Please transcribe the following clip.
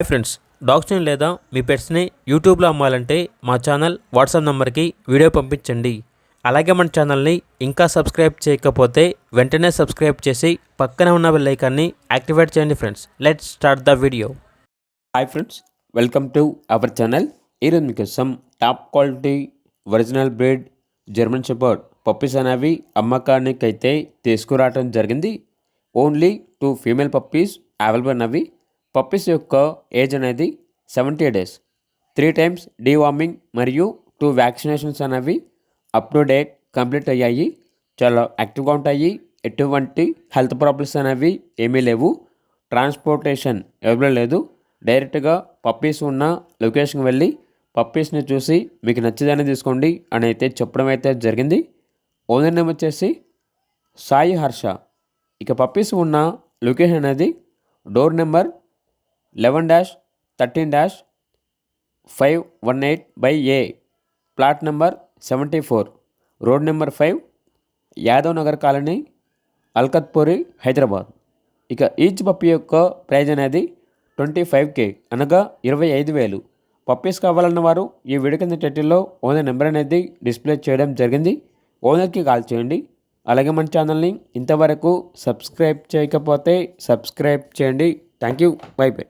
Hi friends, డాగ్స్ని లేదా మీ పెట్స్ని యూట్యూబ్లో అమ్మాలంటే మా ఛానల్ వాట్సాప్ నెంబర్కి వీడియో పంపించండి. అలాగే మన ఛానల్ని ఇంకా సబ్స్క్రైబ్ చేయకపోతే వెంటనే సబ్స్క్రైబ్ చేసి పక్కనే ఉన్న బెల్ ఐకాన్ని యాక్టివేట్ చేయండి. Friends, let's start the video. Hi friends, welcome to our channel. ఈరోజు మీకోసం top quality original breed German shepherd puppies అనేవి అమ్మకానికి అయితే తీసుకురావడం జరిగింది. ఓన్లీ 2 ఫీమేల్ పప్పీస్ అవైలబుల్ ఉన్నవి. పప్పీస్ యొక్క ఏజ్ అనేది 70 డేస్. 3 టైమ్స్ డీవార్మింగ్ మరియు 2 వ్యాక్సినేషన్స్ అనేవి అప్ టు డేట్ కంప్లీట్ అయ్యాయి. చాలా యాక్టివ్గా ఉంటాయి. ఎటువంటి హెల్త్ ప్రాబ్లమ్స్ అనేవి ఏమీ లేవు. ట్రాన్స్పోర్టేషన్ అవైలబుల్ లేదు. డైరెక్ట్గా పప్పీస్ ఉన్న లొకేషన్కి వెళ్ళి పప్పీస్ని చూసి మీకు నచ్చదని తీసుకోండి అని అయితే చెప్పడం అయితే జరిగింది. ఓనర్ నేమ్ వచ్చేసి సాయి హర్ష. ఇక పప్పీస్ ఉన్న లొకేషన్ అనేది door number 11-13-518/A, plot number 74, road number 5, Yadav Nagar colony, Alkatpuri, Hyderabad. ఇక ఈచ్ పప్పీ యొక్క ప్రైజ్ అనేది 25K అనగా 25,000. పప్పీస్ కావాలన్న వారు ఈ వీడియో కింద టైటిల్లో ఓనర్ నెంబర్ అనేది డిస్ప్లే చేయడం జరిగింది. ఓనర్కి కాల్ చేయండి. అలాగే మన ఛానల్ని ఇంతవరకు సబ్స్క్రైబ్ చేయకపోతే సబ్స్క్రైబ్ చేయండి. Thank you. By by.